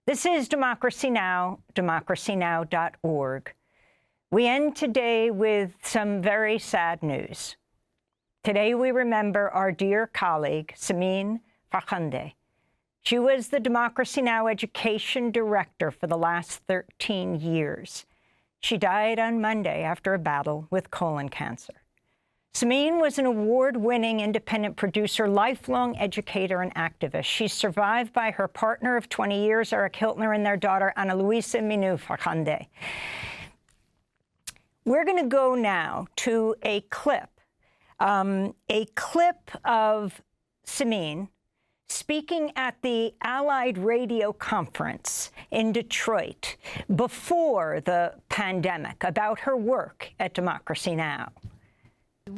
This is Democracy Now!, democracynow.org. We end today with some very sad news. Today we remember our dear colleague, Simin Farkhondeh. She was the Democracy Now! Education director for the last 13 years. She died on Monday after a battle with colon cancer. Simin was an award-winning independent producer, lifelong educator and activist. She's survived by her partner of 20 years, Eric Hiltner, and their daughter, AnaLouisa Minou Farkhondeh. We're going to go now to a clip of Simin speaking at the Allied Radio Conference in Detroit before the pandemic about her work at Democracy Now!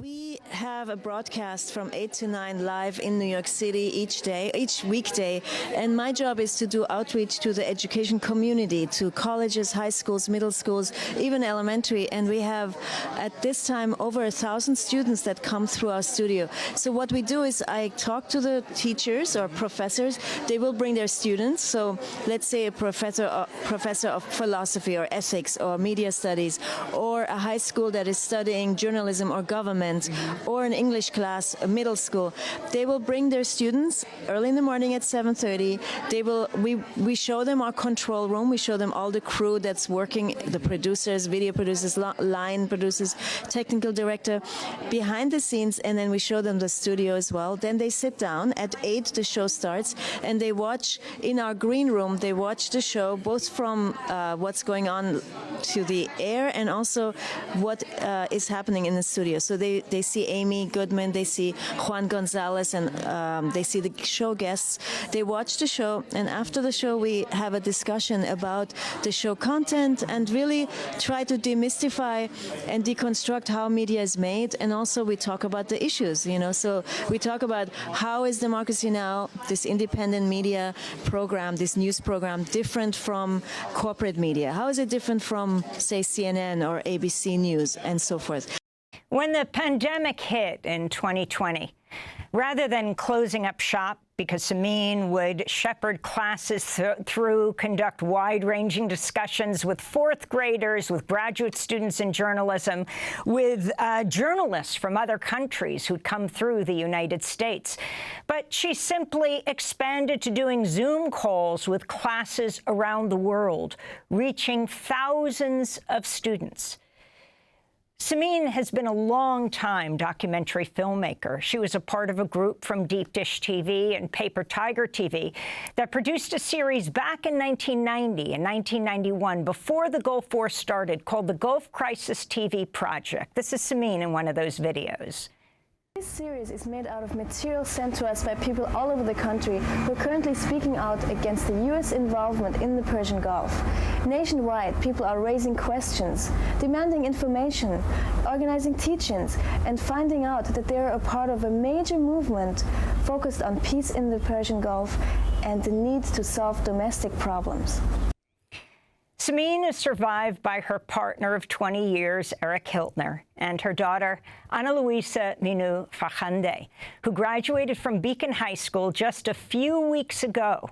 We have a broadcast from 8 to 9 live in New York City each weekday, and my job is to do outreach to the education community, to colleges, high schools, middle schools, even elementary, and we have at this time over 1,000 students that come through our studio. So what we do is I talk to the teachers or professors. They will bring their students, so let's say a professor of philosophy or ethics or media studies, or a high school that is studying journalism or government, or an English class, a middle school. They will bring their students early in the morning at 7:30. We show them our control room. We show them all the crew that's working, the producers, video producers, line producers, technical director, behind the scenes, and then we show them the studio as well. Then they sit down. At 8, the show starts, and they watch in our green room. They watch the show, both from what's going on to the air and also what is happening in the studio. So they see Amy Goodman, they see Juan Gonzalez, and they see the show guests. They watch the show, and after the show we have a discussion about the show content and really try to demystify and deconstruct how media is made, and also we talk about the issues, So we talk about how is Democracy Now!, this independent media program, this news program, different from corporate media? How is it different from, say, CNN or ABC News and so forth? When the pandemic hit in 2020, rather than closing up shop because Simin would shepherd classes through, conduct wide-ranging discussions with fourth graders, with graduate students in journalism, with journalists from other countries who'd come through the United States. But she simply expanded to doing Zoom calls with classes around the world, reaching thousands of students. Simin has been a long-time documentary filmmaker. She was a part of a group from Deep Dish TV and Paper Tiger TV that produced a series back in 1990 and 1991, before the Gulf War started, called the Gulf Crisis TV Project. This is Simin in one of those videos. This series is made out of material sent to us by people all over the country who are currently speaking out against the U.S. involvement in the Persian Gulf. Nationwide, people are raising questions, demanding information, organizing teach-ins, and finding out that they are a part of a major movement focused on peace in the Persian Gulf and the need to solve domestic problems. Simin is survived by her partner of 20 years, Eric Hiltner, and her daughter, AnaLouisa Minou Farkhondeh, who graduated from Beacon High School just a few weeks ago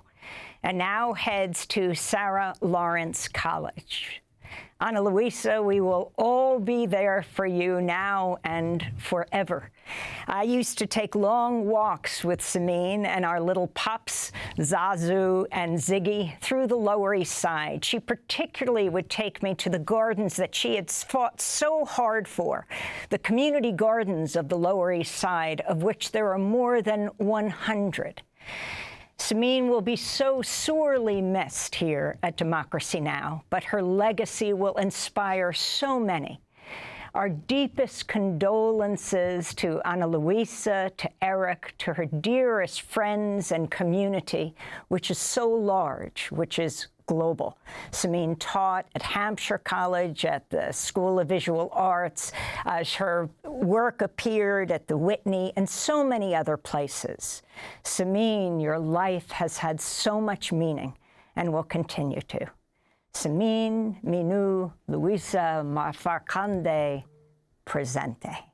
and now heads to Sarah Lawrence College. AnaLouisa, we will all be there for you now and forever. I used to take long walks with Simin and our little pups, Zazu and Ziggy, through the Lower East Side. She particularly would take me to the gardens that she had fought so hard for, the community gardens of the Lower East Side, of which there are more than 100. Simin will be so sorely missed here at Democracy Now!, but her legacy will inspire so many. Our deepest condolences to AnaLouisa, to Eric, to her dearest friends and community, which is so large, which is global. Simin taught at Hampshire College, at the School of Visual Arts. Her work appeared at the Whitney and so many other places. Simin, your life has had so much meaning and will continue to. Simin Minou Farkhondeh, presente.